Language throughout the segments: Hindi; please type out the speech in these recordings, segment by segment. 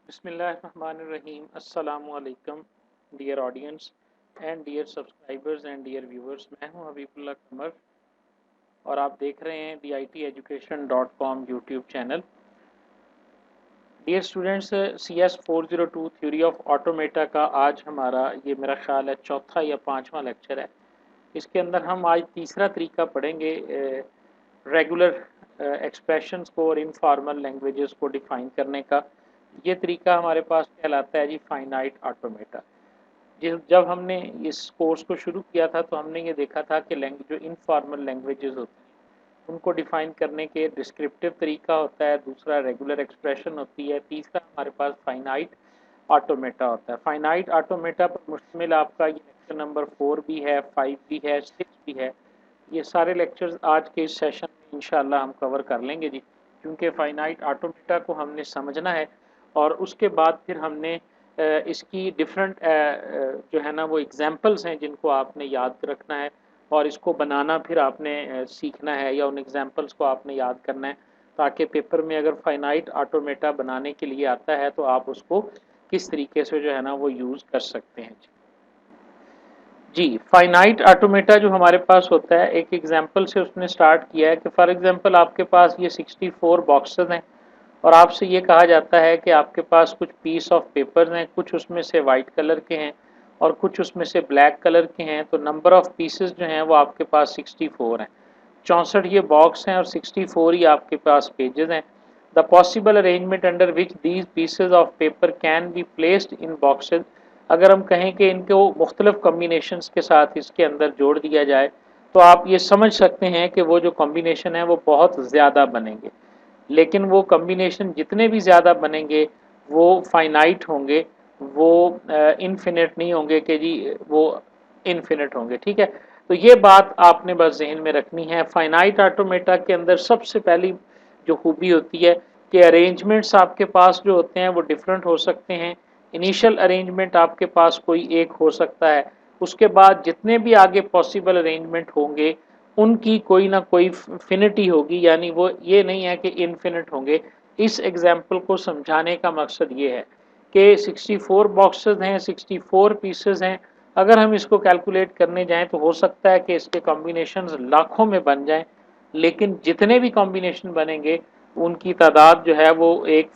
बिस्मिल्लाहिर्रहमानिर्रहीम। अस्सलामु अलैकुम dear audience and dear subscribers and dear viewers. मैं हूं हबीबुल्लाह कमर और आप देख रहे हैं DITeducation.com YouTube channel. Dear students, CS 402 theory of automata का आज हमारा ये मेरा ख्याल है चौथा या पांचवा लेक्चर है। इसके अंदर हम आज तीसरा तरीका पढ़ेंगे रेगुलर एक्सप्रेशंस को और इनफॉर्मल लैंग्वेजेस को डिफाइन करने का। ये तरीका हमारे पास कहलाता है जी फाइनाइट ऑटोमेटा। जब हमने इस कोर्स को शुरू किया था तो हमने ये देखा था कि जो इनफॉर्मल लैंग्वेजेस होती हैं उनको डिफाइन करने के डिस्क्रिप्टिव तरीका होता है, दूसरा रेगुलर एक्सप्रेशन होती है, तीसरा हमारे पास फाइनाइट ऑटोमेटा होता है। फाइनाइट ऑटोमेटा पर मुश्तमिल आपका ये लेक्चर नंबर 4 भी है, 5 भी है, 6 भी है। ये सारे लेक्चर्स आज के इस सेशन में इंशाल्लाह हम कवर कर लेंगे जी, क्योंकि फाइनाइट ऑटोमेटा को हमने समझना है और उसके बाद फिर हमने इसकी डिफरेंट जो है ना वो एग्जांपल्स हैं जिनको आपने याद रखना है और इसको बनाना फिर आपने सीखना है या उन एग्जांपल्स को आपने याद करना है, ताकि पेपर में अगर फाइनाइट ऑटोमेटा बनाने के लिए आता है तो आप उसको किस तरीके से जो है ना वो यूज़ कर सकते हैं जी। फाइनाइट ऑटोमेटा जो हमारे पास होता है, एक एग्जांपल से उसने स्टार्ट किया है कि फॉर एग्जांपल आपके पास ये 64 बॉक्सेस हैं और आपसे ये कहा जाता है कि आपके पास कुछ पीस ऑफ पेपर्स हैं, कुछ उसमें से वाइट कलर के हैं और कुछ उसमें से ब्लैक कलर के हैं। तो नंबर ऑफ पीसेस जो हैं वो आपके पास 64 हैं। 64 ये बॉक्स हैं और 64 ही आपके पास पेजेस हैं। The possible arrangement under which these pieces of paper can be placed in boxes, अगर हम कहें कि इनको मुख्तलिफ कम्बिनेशंस के साथ इसके अंदर जोड़ दिया जाए तो आप ये समझ सकते हैं कि वो जो कॉम्बिनेशन है वो बहुत ज़्यादा बनेंगे, लेकिन वो कॉम्बिनेशन जितने भी ज़्यादा बनेंगे वो फाइनाइट होंगे, वो इनफिनिट नहीं होंगे कि जी वो इनफिनिट होंगे। ठीक है, तो ये बात आपने बस जहन में रखनी है। फाइनाइट ऑटोमेटा के अंदर सबसे पहली जो खूबी होती है कि अरेंजमेंट्स आपके पास जो होते हैं वो डिफरेंट हो सकते हैं। इनिशियल अरेंजमेंट आपके पास कोई एक हो सकता है, उसके बाद जितने भी आगे पॉसिबल अरेंजमेंट होंगे उनकी कोई ना कोई फिनिटी होगी, यानी वो ये नहीं है कि इनफिनिट होंगे। इस एग्जाम्पल को समझाने का मकसद ये है कि 64 बॉक्सेस हैं, 64 पीसेस हैं। अगर हम इसको कैलकुलेट करने जाएं तो हो सकता है कि इसके कॉम्बिनेशंस लाखों में बन जाएं, लेकिन जितने भी कॉम्बिनेशन बनेंगे उनकी तादाद जो है वो एक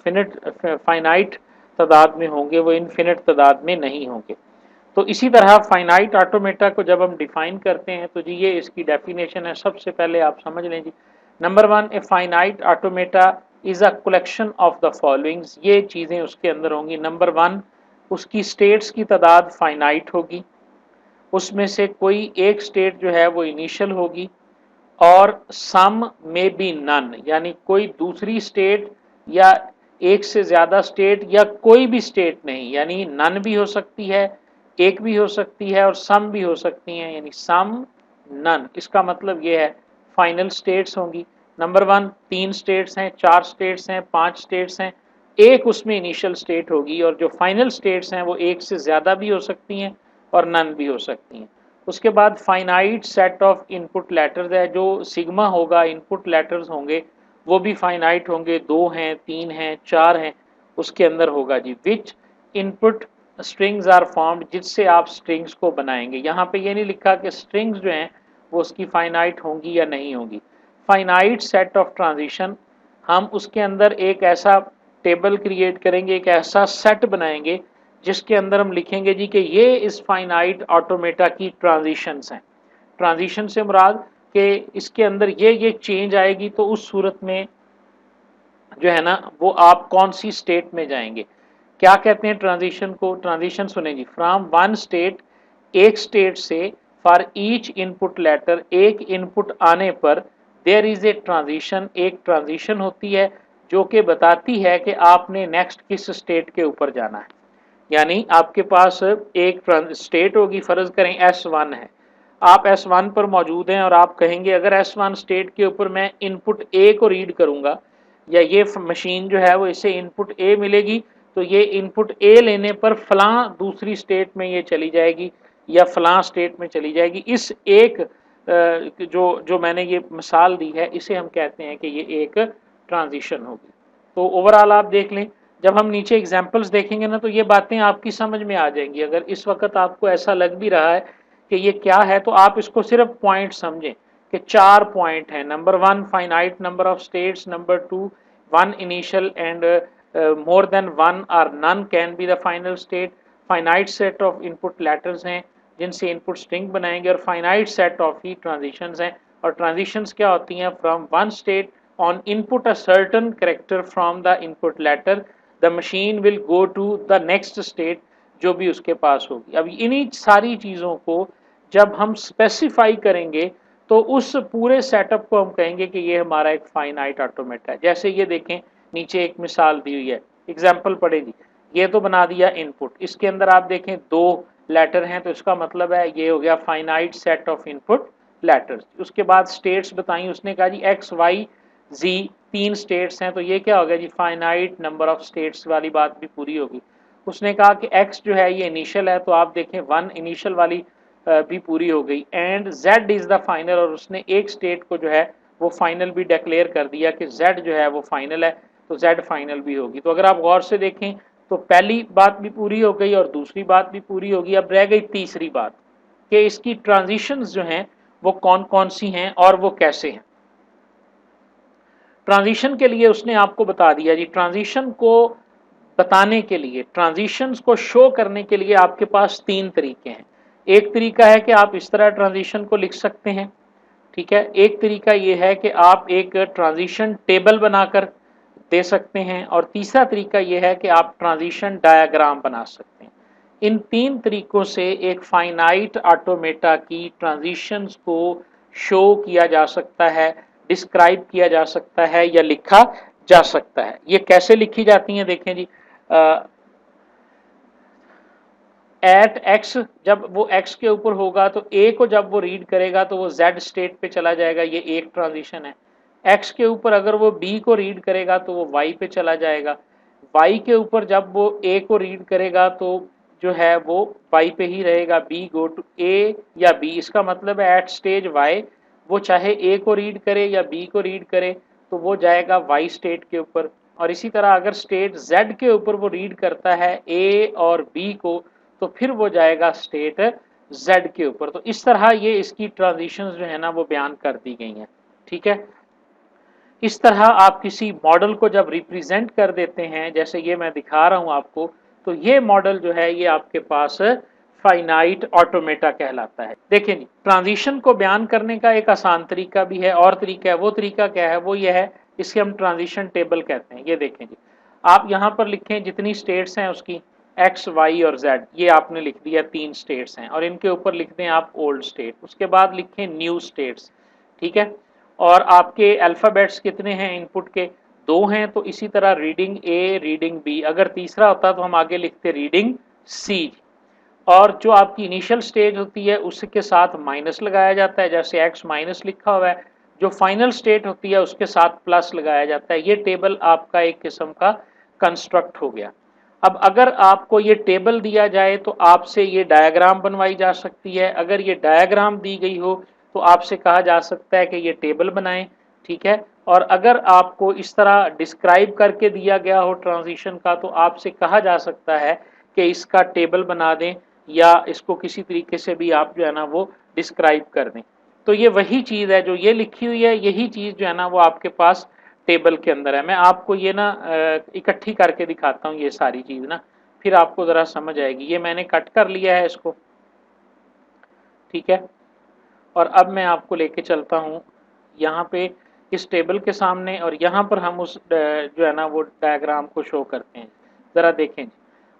फाइनाइट तादाद में होंगे, वो इनफिनिट तादाद में नहीं होंगे। तो इसी तरह फाइनाइट ऑटोमेटा को जब हम डिफाइन करते हैं तो जी ये इसकी डेफिनेशन है। सबसे पहले आप समझ लें जी, number 1, a finite automata is a collection of the followings. ये चीज़ें उसके अंदर होंगी। नंबर 1, उसकी स्टेट्स की तादाद फाइनाइट होगी, उसमें से कोई एक स्टेट जो है वो इनिशियल होगी और सम में बी नन, यानी कोई दूसरी स्टेट या एक से ज़्यादा स्टेट या कोई भी स्टेट नहीं, यानी नन भी हो सकती है, एक भी हो सकती है और सम भी हो सकती हैं, यानी सम नन। इसका मतलब ये है फाइनल स्टेट्स होंगी। नंबर 1 3 स्टेट्स हैं, 4 स्टेट्स हैं, 5 स्टेट्स हैं, एक उसमें इनिशियल स्टेट होगी और जो फाइनल स्टेट्स हैं वो एक से ज़्यादा भी हो सकती हैं और नन भी हो सकती हैं। उसके बाद finite set of input letters है, जो सिग्मा होगा, इनपुट लेटर्स होंगे वो भी फाइनाइट होंगे, 2 हैं, 3 हैं, 4 हैं, उसके अंदर होगा जी which input strings are formed, जिससे आप स्ट्रिंग्स को बनाएंगे। यहाँ पे ये नहीं लिखा कि स्ट्रिंग्स जो हैं वो उसकी फाइनाइट होंगी या नहीं होंगी। फाइनाइट सेट ऑफ ट्रांजिशन, हम उसके अंदर एक ऐसा टेबल क्रिएट करेंगे, एक ऐसा सेट बनाएंगे जिसके अंदर हम लिखेंगे जी कि ये इस फाइनाइट ऑटोमेटा की ट्रांजिशंस हैं। ट्रांजिशन से मुराद कि इसके अंदर ये चेंज आएगी तो उस सूरत में जो है ना वो आप कौन सी स्टेट में जाएंगे। क्या कहते हैं ट्रांजिशन को? ट्रांजिशन सुने जी, फ्रॉम वन स्टेट, एक स्टेट से, फॉर ईच इनपुट लेटर, एक इनपुट आने पर देयर इज ए ट्रांजिशन, एक ट्रांजिशन होती है जो कि बताती है कि आपने नेक्स्ट किस स्टेट के ऊपर जाना है। यानी आपके पास एक स्टेट होगी, फर्ज करें S1 है, आप S1 पर मौजूद हैं और आप कहेंगे अगर S1 स्टेट के ऊपर मैं इनपुट A को रीड करूंगा या ये मशीन जो है वो इसे इनपुट A मिलेगी तो ये इनपुट A लेने पर फलां दूसरी स्टेट में ये चली जाएगी या फलां स्टेट में चली जाएगी। इस एक जो मैंने ये मिसाल दी है, इसे हम कहते हैं कि ये एक ट्रांजिशन होगी। तो ओवरऑल आप देख लें, जब हम नीचे एग्जांपल्स देखेंगे ना तो ये बातें आपकी समझ में आ जाएंगी। अगर इस वक्त आपको ऐसा लग भी रहा है कि ये क्या है, तो आप इसको सिर्फ पॉइंट समझें कि 4 पॉइंट हैं। Number 1 finite number of states, number 2 1 initial and more than 1 और none can be the final state, finite set of input letters हैं जिनसे इनपुट स्ट्रिंग बनाएंगे, और फाइनाइट सेट ऑफ ही ट्रांजिशंस हैं। और ट्रांजिशंस क्या होती हैं? From one state on input a certain character from the input letter, the machine will go to the next state जो भी उसके पास होगी। अब इन्हीं सारी चीज़ों को जब हम स्पेसिफाई करेंगे तो उस पूरे सेटअप को हम कहेंगे कि ये हमारा एक फाइनाइट ऑटोमेटा है। जैसे ये देखें, नीचे एक मिसाल दी हुई है, एग्जाम्पल पढ़ेगी। ये तो बना दिया इनपुट, इसके अंदर आप देखें 2 लेटर हैं, तो इसका मतलब है ये हो गया finite set of input letters. उसके बाद स्टेट्स बताई उसने, कहा जी एक्स वाई जी 3 स्टेट्स हैं, तो ये क्या हो गया जी? फाइनाइट नंबर ऑफ स्टेट्स वाली बात भी पूरी होगी। उसने कहा कि x जो है ये इनिशियल है, तो आप देखें 1 इनिशियल वाली भी पूरी हो गई। And z is the final, और उसने एक स्टेट को जो है वो फाइनल भी डिक्लेयर कर दिया कि z जो है वो फाइनल है, तो z फाइनल भी होगी। तो अगर आप गौर से देखें तो पहली बात भी पूरी हो गई और दूसरी बात भी पूरी होगी। अब रह गई तीसरी बात कि इसकी ट्रांजिशंस जो हैं वो कौन कौन सी हैं और वो कैसे हैं। ट्रांजिशन के लिए उसने आपको बता दिया जी, ट्रांजिशन को बताने के लिए, ट्रांजिशंस को शो करने के लिए आपके पास 3 तरीके हैं। एक तरीका है कि आप इस तरह ट्रांजिशन को लिख सकते हैं, ठीक है। एक तरीका ये है कि आप एक ट्रांजिशन टेबल बनाकर दे सकते हैं, और तीसरा तरीका ये है कि आप ट्रांजिशन डायग्राम बना सकते हैं। इन 3 तरीकों से एक फाइनाइट ऑटोमेटा की ट्रांजिशंस को शो किया जा सकता है, डिस्क्राइब किया जा सकता है या लिखा जा सकता है। ये कैसे लिखी जाती हैं देखें जी। एट एक्स, जब वो एक्स के ऊपर होगा तो ए को जब वो रीड करेगा तो वो जेड स्टेट पे चला जाएगा, ये एक ट्रांजिशन है। एक्स के ऊपर अगर वो बी को रीड करेगा तो वो वाई पे चला जाएगा। वाई के ऊपर जब वो ए को रीड करेगा तो जो है वो वाई पे ही रहेगा, बी गो टू ए या बी। इसका मतलब है एट स्टेज वाई वो चाहे ए को रीड करे या बी को रीड करे तो वो जाएगा वाई स्टेट के ऊपर। और इसी तरह अगर स्टेट जेड के ऊपर वो रीड करता है ए और बी को तो फिर वो जाएगा स्टेट जेड के ऊपर। तो इस तरह ये इसकी ट्रांजिशंस जो है ना वो बयान कर दी गई हैं, ठीक है। इस तरह आप किसी मॉडल को जब रिप्रेजेंट कर देते हैं, जैसे ये मैं दिखा रहा हूं आपको, तो ये मॉडल जो है ये आपके पास फाइनाइट ऑटोमेटा कहलाता है। देखें जी, ट्रांजिशन को बयान करने का एक आसान तरीका भी है, और तरीका है। वो तरीका क्या है? वो ये है, इसके हम ट्रांजिशन टेबल कहते हैं। ये देखें जी, आप यहाँ पर लिखें जितनी स्टेट्स हैं उसकी एक्स वाई और जेड, ये आपने लिख दिया 3 स्टेट्स हैं, और इनके ऊपर लिख दें आप ओल्ड स्टेट। उसके बाद लिखें न्यू स्टेट्स, ठीक है। और आपके अल्फ़ाबेट्स कितने हैं इनपुट के? 2 हैं, तो इसी तरह रीडिंग ए, रीडिंग बी। अगर तीसरा होता तो हम आगे लिखते रीडिंग सी। और जो आपकी इनिशियल स्टेज होती है उसके साथ माइनस लगाया जाता है, जैसे एक्स माइनस लिखा हुआ है। जो फाइनल स्टेट होती है उसके साथ प्लस लगाया जाता है। ये टेबल आपका एक किस्म का कंस्ट्रक्ट हो गया। अब अगर आपको ये टेबल दिया जाए तो आपसे ये डायग्राम बनवाई जा सकती है। अगर ये डायग्राम दी गई हो तो आपसे कहा जा सकता है कि ये टेबल बनाएं, ठीक है। और अगर आपको इस तरह डिस्क्राइब करके दिया गया हो ट्रांजिशन का, तो आपसे कहा जा सकता है कि इसका टेबल बना दें, या इसको किसी तरीके से भी आप जो है ना वो डिस्क्राइब कर दें। तो ये वही चीज़ है जो ये लिखी हुई है, यही चीज़ जो है ना वो आपके पास टेबल के अंदर है। मैं आपको ये ना इकट्ठी करके दिखाता हूँ ये सारी चीज़ ना, फिर आपको ज़रा समझ आएगी। ये मैंने कट कर लिया है इसको, ठीक है। और अब मैं आपको लेके चलता हूँ यहाँ पे इस टेबल के सामने, और यहाँ पर हम उस जो है ना वो डायग्राम को शो करते हैं। ज़रा देखें,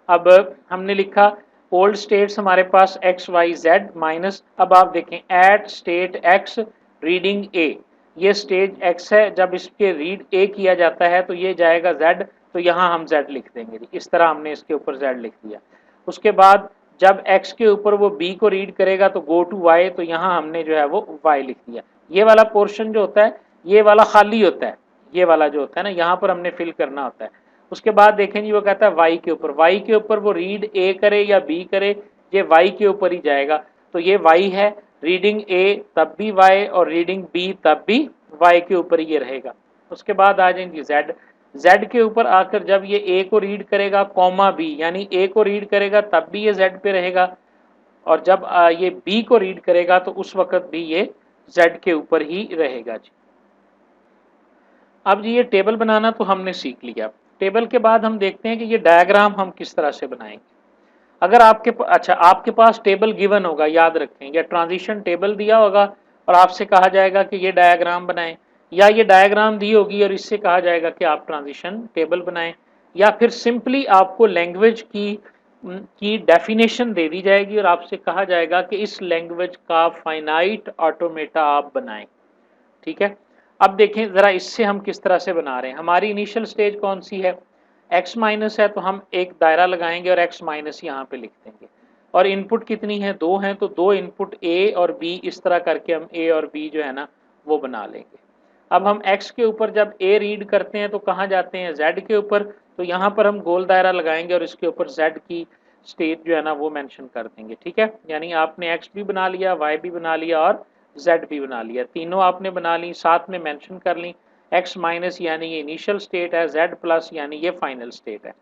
अब हमने लिखा ओल्ड स्टेट्स हमारे पास एक्स वाई जेड माइनस, अब आप देखें at state X reading a, ये स्टेज एक्स है। जब इसके रीड ए किया जाता है तो ये जाएगा जेड, तो यहाँ हम जेड लिख देंगे जी। इस तरह हमने इसके ऊपर जेड लिख दिया। उसके बाद जब एक्स के ऊपर वो बी को रीड करेगा तो गो टू वाई, तो यहाँ हमने जो है वो वाई लिख दिया। ये वाला पोर्शन जो होता है ये वाला खाली होता है, ये वाला जो होता है ना यहाँ पर हमने फिल करना होता है। उसके बाद देखें जी वो कहता है वाई के ऊपर, वाई के ऊपर वो रीड ए करे या बी करे, ये वाई के ऊपर ही जाएगा। तो ये वाई है, रीडिंग ए तब भी y और रीडिंग b तब भी y के ऊपर ये रहेगा। उसके बाद आ जाएंगे z के ऊपर आकर जब ये a को रीड करेगा कॉमा b, यानी a को रीड करेगा तब भी ये z पे रहेगा, और जब ये b को रीड करेगा तो उस वक्त भी ये z के ऊपर ही रहेगा जी। अब जी ये टेबल बनाना तो हमने सीख लिया। टेबल के बाद हम देखते हैं कि ये डायग्राम हम किस तरह से बनाएंगे। अगर आपके पास टेबल गिवन होगा, याद रखें, या ट्रांजिशन टेबल दिया होगा और आपसे कहा जाएगा कि ये डायग्राम बनाएं, या ये डायग्राम दी होगी और इससे कहा जाएगा कि आप ट्रांजिशन टेबल बनाएं, या फिर सिंपली आपको लैंग्वेज की डेफिनेशन दे दी जाएगी और आपसे कहा जाएगा कि इस लैंग्वेज का फाइनाइट ऑटोमेटा आप बनाएं। ठीक है, अब देखें जरा इससे हम किस तरह से बना रहे हैं। हमारी इनिशियल स्टेज कौन सी है, x माइनस है, तो हम एक दायरा लगाएंगे और x माइनस यहाँ पे लिख देंगे, और इनपुट कितनी है, 2 हैं, तो 2 इनपुट a और b, इस तरह करके हम a और b जो है ना वो बना लेंगे। अब हम x के ऊपर जब a रीड करते हैं तो कहाँ जाते हैं, z के ऊपर, तो यहाँ पर हम गोल दायरा लगाएंगे और इसके ऊपर z की स्टेट जो है ना वो मेंशन कर देंगे। ठीक है, यानी आपने x भी बना लिया, y भी बना लिया और z भी बना लिया, तीनों आपने बना ली, साथ में मेंशन कर ली। x माइनस यानी ये इनिशियल स्टेट है, z प्लस यानी ये फाइनल स्टेट है।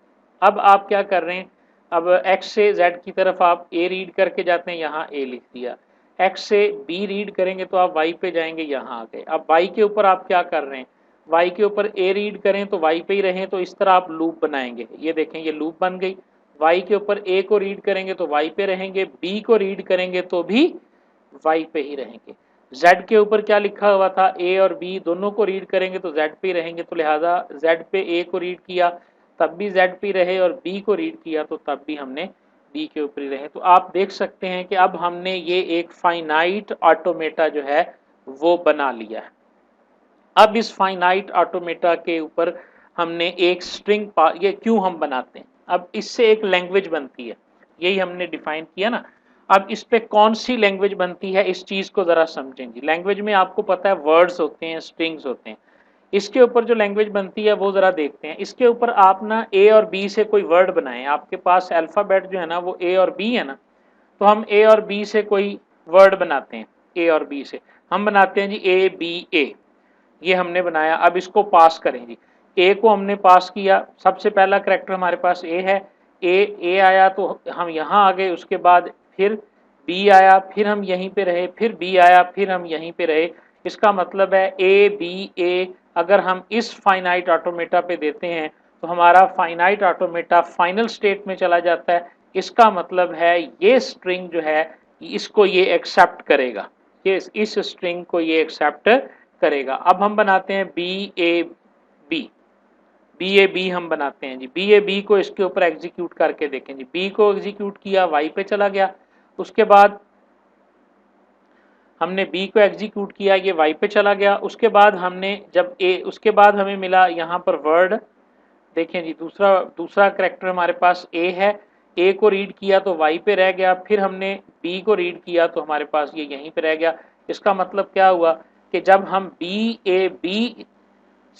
अब आप क्या कर रहे हैं, अब x से z की तरफ आप a रीड करके जाते हैं, यहाँ a लिख दिया, x से b रीड करेंगे तो आप y पे जाएंगे, यहाँ आ गए। अब y के ऊपर आप क्या कर रहे हैं, y के ऊपर a रीड करें तो y पे ही रहें, तो इस तरह आप लूप बनाएंगे। ये देखें ये लूप बन गई, y के ऊपर a को रीड करेंगे तो y पे रहेंगे, b को रीड करेंगे तो भी y पे ही रहेंगे। z के ऊपर क्या लिखा हुआ था, a और b दोनों को रीड करेंगे तो z पे ही रहेंगे, तो लिहाजा z पे a को रीड किया तब भी z पे रहे, और b को रीड किया तो तब भी हमने b के ऊपर ही रहे। तो आप देख सकते हैं कि अब हमने ये एक फाइनाइट ऑटोमेटा जो है वो बना लिया है। अब इस फाइनाइट ऑटोमेटा के ऊपर हमने एक स्ट्रिंग, ये क्यों हम बनाते हैं, अब इससे एक लैंग्वेज बनती है, यही हमने डिफाइन किया ना। अब इस पे कौन सी लैंग्वेज बनती है, इस चीज को जरा समझेंगे। लैंग्वेज में आपको पता है वर्ड्स होते हैं, स्ट्रिंग्स होते हैं, इसके ऊपर जो लैंग्वेज बनती है वो जरा देखते हैं। इसके ऊपर आप ना ए और बी से कोई वर्ड बनाएं, आपके पास अल्फाबेट जो है ना वो ए और बी है ना, तो हम ए और बी से कोई वर्ड बनाते हैं। ए और बी से हम बनाते हैं जी ए बी ए, ये हमने बनाया। अब इसको पास करें जी, ए को हमने पास किया, सबसे पहला करैक्टर हमारे पास ए है, ए आया तो हम यहाँ आ गए, उसके बाद फिर बी आया, फिर हम यहीं पे रहे, फिर बी आया, फिर हम यहीं पे रहे। इसका मतलब है ए बी ए, अगर हम इस फाइनाइट ऑटोमेटा पे देते हैं तो हमारा फाइनाइट ऑटोमेटा फाइनल स्टेट में चला जाता है। इसका मतलब है ये स्ट्रिंग जो है इसको ये एक्सेप्ट करेगा, ये इस स्ट्रिंग को ये एक्सेप्ट करेगा। अब हम बनाते हैं बी ए बी हम बनाते हैं जी, बी ए बी को इसके ऊपर एग्जीक्यूट करके देखें जी, बी को एग्जीक्यूट किया वाई पे चला गया, उसके बाद हमने बी को एग्जीक्यूट किया, ये वाई पे चला गया, उसके बाद हमने जब ए, उसके बाद हमें मिला यहाँ पर वर्ड, देखें जी दूसरा करैक्टर हमारे पास ए है, ए को रीड किया तो वाई पे रह गया, फिर हमने बी को रीड किया तो हमारे पास ये यहीं पे रह गया। इसका मतलब क्या हुआ कि जब हम बी ए बी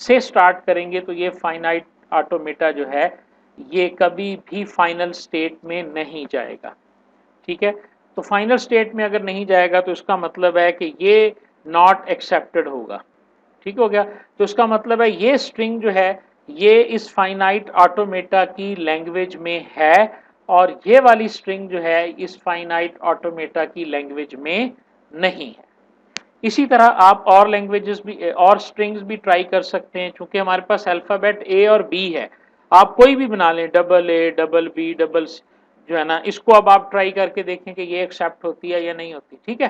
से स्टार्ट करेंगे तो ये फाइनाइट ऑटोमेटा जो है ये कभी भी फाइनल स्टेट में नहीं जाएगा। ठीक है, तो फाइनल स्टेट में अगर नहीं जाएगा तो इसका मतलब है कि ये नॉट एक्सेप्टेड होगा। ठीक हो गया, तो इसका मतलब है ये स्ट्रिंग जो है ये इस फाइनाइट ऑटोमेटा की लैंग्वेज में है, और ये वाली स्ट्रिंग जो है इस फाइनाइट ऑटोमेटा की लैंग्वेज में नहीं है। इसी तरह आप और लैंग्वेजेस भी और स्ट्रिंग्स भी ट्राई कर सकते हैं, क्योंकि हमारे पास अल्फ़ाबेट ए और बी है, आप कोई भी बना लें, double a double b double c जो है ना, इसको अब आप ट्राई करके देखें कि ये एक्सेप्ट होती है या नहीं होती। ठीक है,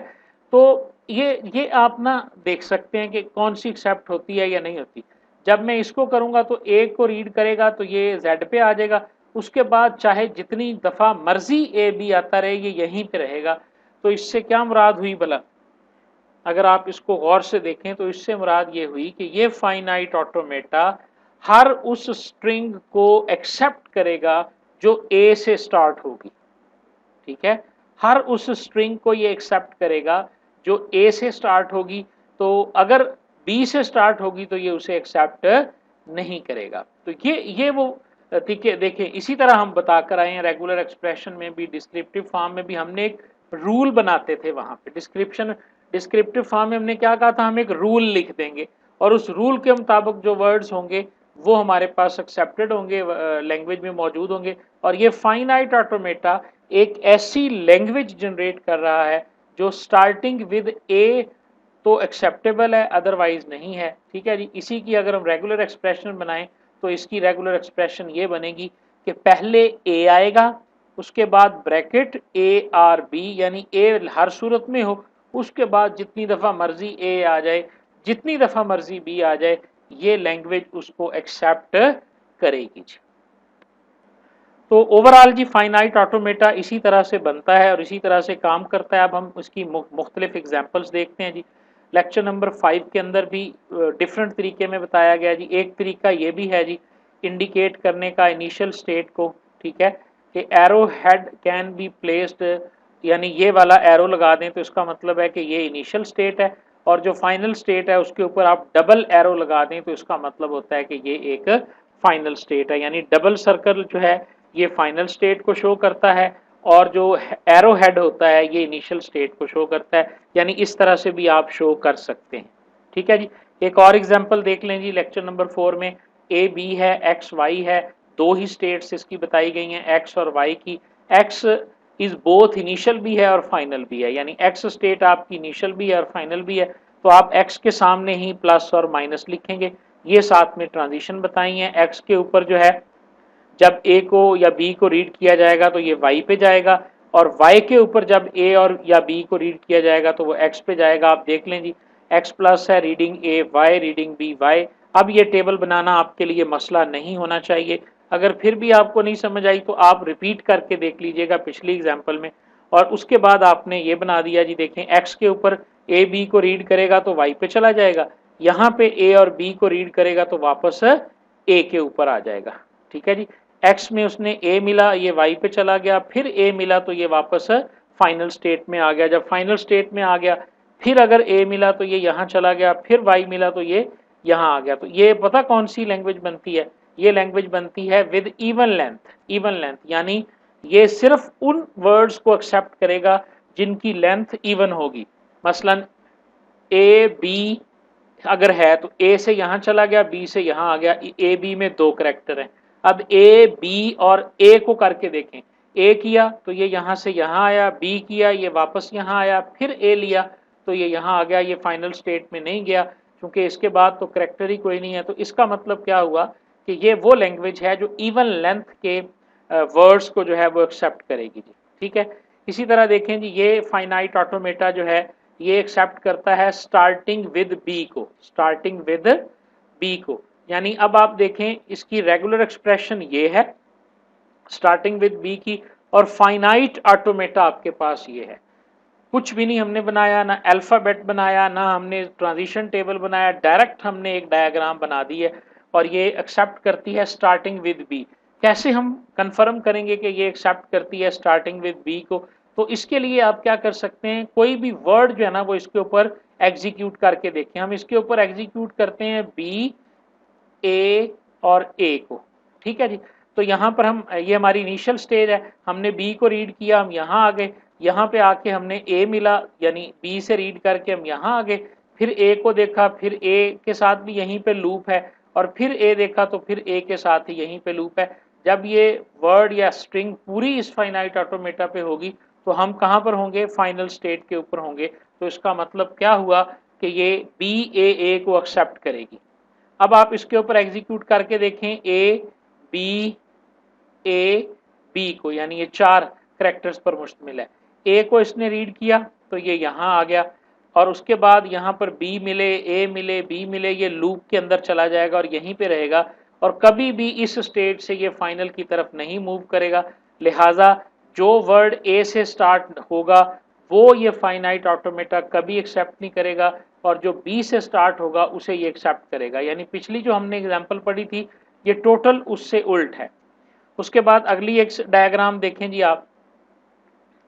तो ये आप ना देख सकते हैं कि कौन सी एक्सेप्ट होती है या नहीं होती। जब मैं इसको करूंगा तो ए को रीड करेगा तो ये जेड पे आ जाएगा, उसके बाद चाहे जितनी दफ़ा मर्जी ए बी आता रहे ये यहीं पे रहेगा। तो इससे क्या मुराद हुई भला, अगर आप इसको गौर से देखें तो इससे मुराद ये हुई कि ये फाइनाइट ऑटोमेटा हर उस स्ट्रिंग को एक्सेप्ट करेगा जो ए से स्टार्ट होगी। ठीक है, हर उस स्ट्रिंग को ये एक्सेप्ट करेगा जो ए से स्टार्ट होगी, तो अगर बी से स्टार्ट होगी तो ये उसे एक्सेप्ट नहीं करेगा। तो ये वो ठीक है, देखें इसी तरह हम बता कर आए हैं रेगुलर एक्सप्रेशन में भी, डिस्क्रिप्टिव फॉर्म में भी हमने एक रूल बनाते थे वहां पे। डिस्क्रिप्टिव फॉर्म में हमने क्या कहा था, हम एक रूल लिख देंगे और उस रूल के मुताबिक जो वर्ड्स होंगे वो हमारे पास एक्सेप्टेड होंगे, लैंग्वेज में मौजूद होंगे। और ये फाइनाइट ऑटोमेटा एक ऐसी लैंग्वेज जनरेट कर रहा है जो स्टार्टिंग विद ए तो एक्सेप्टेबल है, अदरवाइज नहीं है। ठीक है जी। इसी की अगर हम रेगुलर एक्सप्रेशन बनाएं तो इसकी रेगुलर एक्सप्रेशन ये बनेगी कि पहले ए आएगा, उसके बाद ब्रैकेट ए आर बी, यानी ए हर सूरत में हो, उसके बाद जितनी दफा मर्जी ए आ जाए, जितनी दफा मर्जी बी आ जाए, ये लैंग्वेज उसको एक्सेप्ट करेगी। तो ओवरऑल जी फाइनाइट ऑटोमेटा इसी तरह से बनता है और इसी तरह से काम करता है। अब हम इसकी मुख्तलिफ एग्जांपल्स देखते हैं जी। लेक्चर नंबर 5 के अंदर भी डिफरेंट तरीके में बताया गया जी। एक तरीका ये भी है जी इंडिकेट करने का इनिशियल स्टेट को, ठीक है, कि arrow head can be placed, यानी ये वाला एरो लगा दें तो इसका मतलब है कि ये इनिशियल स्टेट है, और जो फाइनल स्टेट है उसके ऊपर आप डबल एरो लगा दें तो इसका मतलब होता है कि ये एक फाइनल स्टेट है। यानी डबल सर्कल जो है ये फाइनल स्टेट को शो करता है और जो एरो हेड होता है ये इनिशियल स्टेट को शो करता है। यानी इस तरह से भी आप शो कर सकते हैं। ठीक है जी। एक और एग्जांपल देख लें जी। लेक्चर नंबर 4 में ए बी है, एक्स वाई है, दो ही स्टेट्स इसकी बताई गई हैं एक्स और वाई की। एक्स इज बोथ इनिशियल भी है और फाइनल भी है, यानी एक्स स्टेट आपकी इनिशियल भी है और फाइनल भी है, तो आप एक्स के सामने ही प्लस और माइनस लिखेंगे। ये साथ में ट्रांजिशन बताई है। एक्स के ऊपर जो है जब ए को या बी को रीड किया जाएगा तो ये वाई पे जाएगा, और वाई के ऊपर जब ए और या बी को रीड किया जाएगा तो वो एक्स पे जाएगा। आप देख लें जी, एक्स प्लस है, reading a Y, reading b Y. अब ये टेबल बनाना आपके लिए मसला नहीं होना चाहिए। अगर फिर भी आपको नहीं समझ आई तो आप रिपीट करके देख लीजिएगा पिछली एग्जाम्पल में, और उसके बाद आपने ये बना दिया जी। देखें, एक्स के ऊपर ए बी को रीड करेगा तो वाई पे चला जाएगा, यहाँ पे ए और बी को रीड करेगा तो वापस ए के ऊपर आ जाएगा। ठीक है जी। एक्स में उसने ए मिला, ये वाई पे चला गया, फिर ए मिला तो ये वापस फाइनल स्टेट में आ गया। जब फाइनल स्टेट में आ गया फिर अगर ए मिला तो ये यहाँ चला गया, फिर वाई मिला तो ये यहाँ आ गया। तो ये पता कौन सी लैंग्वेज बनती है? ये लैंग्वेज बनती है with even length. Even length यानी ये सिर्फ उन वर्ड्स को एक्सेप्ट करेगा जिनकी लेंथ इवन होगी। मसलन ए बी अगर है तो ए से यहां चला गया, बी से यहां आ गया। ए बी में दो करेक्टर हैं। अब ए बी और ए को करके देखें। ए किया तो ये यहां से यहां आया, बी किया ये वापस यहां आया, फिर ए लिया तो ये यहां आ गया। ये फाइनल स्टेट में नहीं गया क्योंकि इसके बाद तो करेक्टर ही कोई नहीं है। तो इसका मतलब क्या हुआ कि ये वो लैंग्वेज है जो इवन लेंथ के वर्ड्स को जो है वो एक्सेप्ट करेगी जी। ठीक है। इसी तरह देखें जी, ये फाइनाइट ऑटोमेटा जो है ये एक्सेप्ट करता है स्टार्टिंग विद बी को। स्टार्टिंग विद बी को यानी अब आप देखें इसकी रेगुलर एक्सप्रेशन ये है स्टार्टिंग विद बी की, और फाइनाइट ऑटोमेटा आपके पास ये है। कुछ भी नहीं हमने बनाया, ना अल्फाबेट बनाया, ना हमने ट्रांजिशन टेबल बनाया, डायरेक्ट हमने एक डायग्राम बना दी है और ये एक्सेप्ट करती है स्टार्टिंग विद बी। कैसे हम कंफर्म करेंगे कि ये एक्सेप्ट करती है स्टार्टिंग विद बी को? तो इसके लिए आप क्या कर सकते हैं, कोई भी वर्ड जो है ना वो इसके ऊपर एग्जीक्यूट करके देखें। हम इसके ऊपर एग्जीक्यूट करते हैं बी, ए और ए को। ठीक है जी। तो यहाँ पर हम, ये हमारी इनिशियल स्टेज है, हमने बी को रीड किया, हम यहाँ आ गए, यहाँ पे आके हमने ए मिला, यानी बी से रीड करके हम यहाँ आ गए, फिर ए को देखा, फिर ए के साथ भी यहीं पे लूप है, और फिर ए देखा तो फिर ए के साथ ही यहीं पे लूप है। जब ये वर्ड या स्ट्रिंग पूरी इस फाइनाइट ऑटोमेटा पे होगी तो हम कहाँ पर होंगे? फाइनल स्टेट के ऊपर होंगे। तो इसका मतलब क्या हुआ कि ये बी ए को एक्सेप्ट करेगी। अब आप इसके ऊपर एग्जीक्यूट करके देखें, ए बी को, यानी ये चार करेक्टर्स पर मुश्तमिल है। ए को इसने रीड किया तो ये यहाँ आ गया, और उसके बाद यहाँ पर बी मिले, ए मिले, बी मिले, ये लूप के अंदर चला जाएगा और यहीं पे रहेगा, और कभी भी इस स्टेट से ये फाइनल की तरफ नहीं मूव करेगा। लिहाजा जो वर्ड ए से स्टार्ट होगा वो ये फाइनाइट ऑटोमेटा कभी एक्सेप्ट नहीं करेगा, और जो बी से स्टार्ट होगा उसे ये एक्सेप्ट करेगा। यानी पिछली जो हमने एग्जांपल पढ़ी थी ये टोटल उससे उल्ट है। उसके बाद अगली एक डायग्राम देखें जी आप,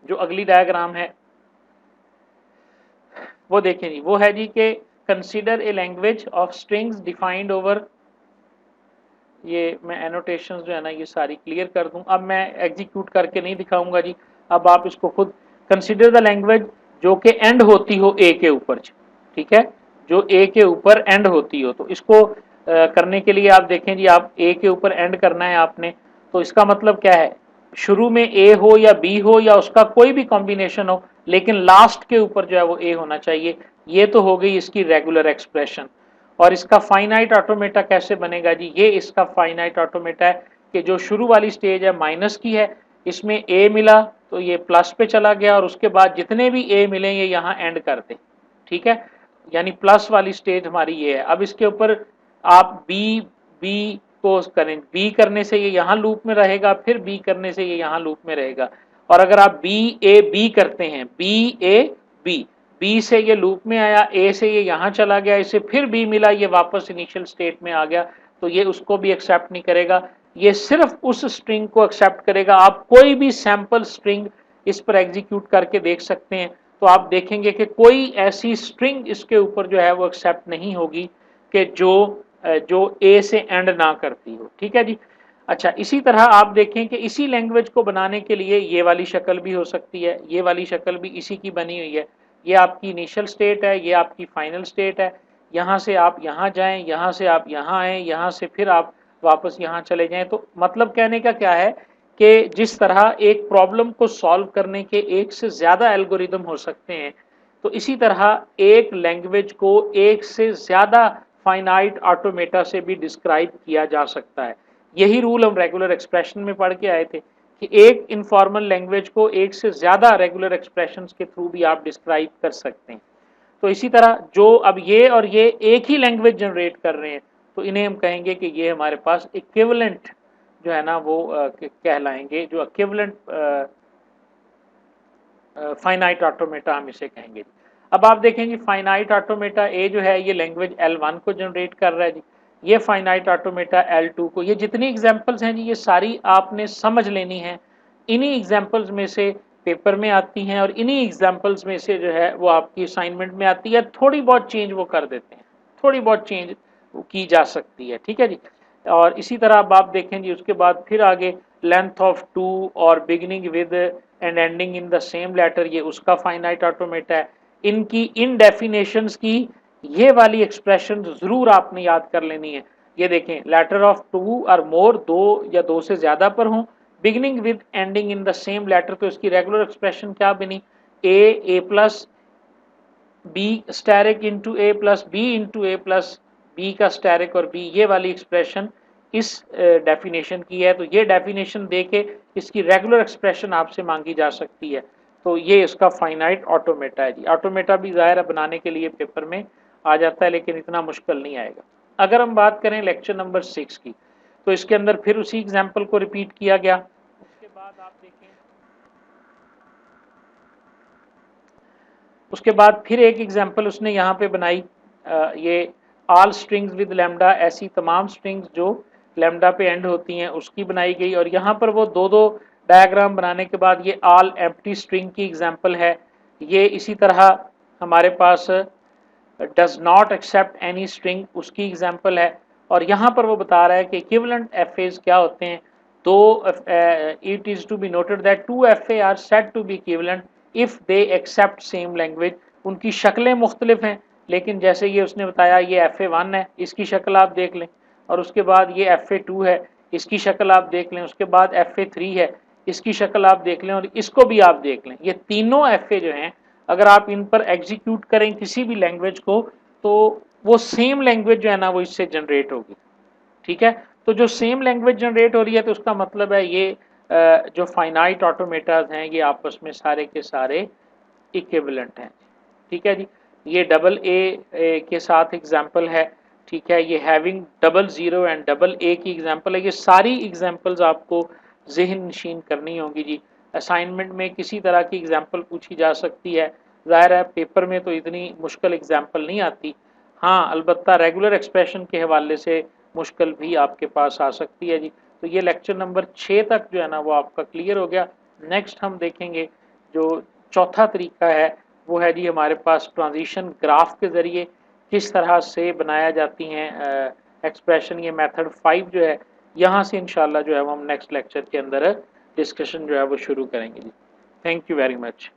जो अगली डायग्राम है वो देखें जी, वो है जी कि consider a language of strings defined over, ये मैं एनोटेशंस जो है ना ये सारी क्लियर कर दूं। अब मैं एग्जीक्यूट करके नहीं दिखाऊंगा जी, अब आप इसको खुद कंसिडर द लैंग्वेज जो कि एंड होती हो ए के ऊपर, ठीक है, जो ए के ऊपर एंड होती हो। तो इसको करने के लिए आप देखें जी, आप ए के ऊपर एंड करना है आपने, तो इसका मतलब क्या है, शुरू में ए हो या बी हो या उसका कोई भी कॉम्बिनेशन हो, लेकिन लास्ट के ऊपर जो है वो ए होना चाहिए। ये तो हो गई इसकी रेगुलर एक्सप्रेशन। और इसका फाइनाइट ऑटोमेटा कैसे बनेगा जी, ये इसका फाइनाइट ऑटोमेटा है कि जो शुरू वाली स्टेज है माइनस की है, इसमें ए मिला तो ये प्लस पे चला गया, और उसके बाद जितने भी ए मिले ये यहाँ एंड कर दे, ठीक है, यानी प्लस वाली स्टेज हमारी ये है। अब इसके ऊपर आप बी बी को करें, बी करने से ये यहाँ लूप में रहेगा, फिर बी करने से ये यहाँ लूप में रहेगा। और अगर आप बी ए बी करते हैं, बी ए बी, बी से ये लूप में आया, ए से ये यहाँ चला गया, इसे फिर बी मिला, ये वापस इनिशियल स्टेट में आ गया, तो ये उसको भी एक्सेप्ट नहीं करेगा, ये सिर्फ उस स्ट्रिंग को एक्सेप्ट करेगा। आप कोई भी सैंपल स्ट्रिंग इस पर एग्जीक्यूट करके देख सकते हैं, तो आप देखेंगे कि कोई ऐसी स्ट्रिंग इसके ऊपर जो है वो एक्सेप्ट नहीं होगी कि जो ए से एंड ना करती हो, ठीक है जी। अच्छा, इसी तरह आप देखें कि इसी लैंग्वेज को बनाने के लिए ये वाली शक्ल भी हो सकती है, ये वाली शक्ल भी इसी की बनी हुई है। ये आपकी इनिशियल स्टेट है, ये आपकी फाइनल स्टेट है, यहाँ से आप यहाँ जाएं, यहाँ से आप यहाँ आए, यहाँ से फिर आप वापस यहाँ चले जाएं। तो मतलब कहने का क्या है कि जिस तरह एक प्रॉब्लम को सॉल्व करने के एक से ज़्यादा एल्गोरिदम हो सकते हैं, तो इसी तरह एक लैंग्वेज को एक से ज़्यादा फाइनाइट ऑटोमेटा से भी डिस्क्राइब किया जा सकता है। यही रूल हम रेगुलर एक्सप्रेशन में पढ़ के आए थे कि एक इनफॉर्मल लैंग्वेज को एक से ज़्यादा रेगुलर एक्सप्रेशंस के थ्रू भी आप डिस्क्राइब कर सकते हैं। तो इसी तरह जो अब ये और ये एक ही लैंग्वेज जनरेट कर रहे हैं, तो इन्हें हम कहेंगे कि ये हमारे पास इक्विवेलेंट जो है ना वो कहलाएंगे, जो इक्विवेलेंट फाइनाइट ऑटोमेटा हम इसे कहेंगे। अब आप देखें जी, फाइनाइट ऑटोमेटा ए जो है ये लैंग्वेज L1 को जनरेट कर रहा है जी, ये फाइनाइट ऑटोमेटा L2 को। ये जितनी एग्जांपल्स हैं जी, ये सारी आपने समझ लेनी है, इन्हीं एग्जांपल्स में से पेपर में आती हैं, और इन्हीं एग्जांपल्स में से जो है वो आपकी असाइनमेंट में आती है। थोड़ी बहुत चेंज वो कर देते हैं, थोड़ी बहुत चेंज की जा सकती है, ठीक है जी। और इसी तरह अब आप देखें जी, उसके बाद फिर आगे लेंथ ऑफ टू और beginning with and ending in the same letter, ये उसका फाइनाइट ऑटोमेटा है। इनकी इन डेफिनेशंस की ये वाली एक्सप्रेशन जरूर आपने याद कर लेनी है। ये देखें, लेटर ऑफ टू और मोर, दो या दो से ज्यादा पर हों, beginning with ending in the same letter, तो इसकी रेगुलर एक्सप्रेशन क्या बनी, a plus b asterisk into a plus b into a plus b का स्टैरिक और बी, ये वाली एक्सप्रेशन इस डेफिनेशन की है। तो ये डेफिनेशन देके इसकी रेगुलर एक्सप्रेशन आपसे मांगी जा सकती है। तो ये इसका फाइनाइट ऑटोमेटा है जी। ऑटोमेटा भी ज़ाहिर है बनाने के लिए पेपर में आ जाता है, लेकिन इतना मुश्किल नहीं आएगा। अगर हम बात करें लेक्चर नंबर 6 की, तो इसके अंदर फिर उसी एग्जाम्पल को रिपीट किया गया। उसके बाद आप देखें, उसके बाद फिर एक एग्जाम्पल उसने यहाँ पे बनाई, ये ऑल स्ट्रिंग्स विद लैम्डा, ऐसी तमाम स्ट्रिंग्स जो लैम्डा पे एंड होती हैं उसकी बनाई गई। और यहाँ पर वो दो दो डायग्राम बनाने के बाद ये ऑल एम्प्टी स्ट्रिंग की एग्जाम्पल है। ये इसी तरह हमारे पास does not accept any string, उसकी एग्जाम्पल है। और यहाँ पर वो बता रहा है कि इक्विवेलेंट एफएज क्या होते हैं। तो it is to be noted that two FA are said to be equivalent if they accept same language. उनकी शक्लें मुख्तलिफ हैं, लेकिन जैसे ये उसने बताया, ये FA1 है, इसकी शक्ल आप देख लें, और उसके बाद ये FA2 है, इसकी शक्ल आप देख लें, उसके बाद FA3 है, इसकी शक्ल आप देख लें, और इसको भी आप देख लें। ये तीनों FA जो हैं, अगर आप इन पर एग्जीक्यूट करें किसी भी लैंग्वेज को, तो वो सेम लैंग्वेज जो है ना वो इससे जनरेट होगी, ठीक है। तो जो सेम लैंग्वेज जनरेट हो रही है, तो उसका मतलब है ये जो फाइनाइट ऑटोमेटाज हैं ये आपस में सारे के सारे इक्विवेलेंट हैं, ठीक है जी। ये डबल ए के साथ एग्जाम्पल है, ठीक है। ये having double zero and double A की एग्जाम्पल है। ये सारी एग्जाम्पल्स आपको जहन नशीन करनी होंगी जी। असाइनमेंट में किसी तरह की एग्जाम्पल पूछी जा सकती है, ज़ाहिर है पेपर में तो इतनी मुश्किल एग्जाम्पल नहीं आती। हाँ, अलबत्ता रेगुलर एक्सप्रेशन के हवाले से मुश्किल भी आपके पास आ सकती है जी। तो ये लेक्चर नंबर 6 तक जो है ना वो आपका क्लियर हो गया। नेक्स्ट हम देखेंगे जो चौथा तरीका है, वो है जी हमारे पास ट्रांजिशन ग्राफ के ज़रिए किस तरह से बनाया जाती हैं एक्सप्रेशन। ये मेथड 5 जो है, यहाँ से इंशाल्लाह जो है वो हम नेक्स्ट लेक्चर के अंदर डिस्कशन जो है वो शुरू करेंगे जी। Thank you very much.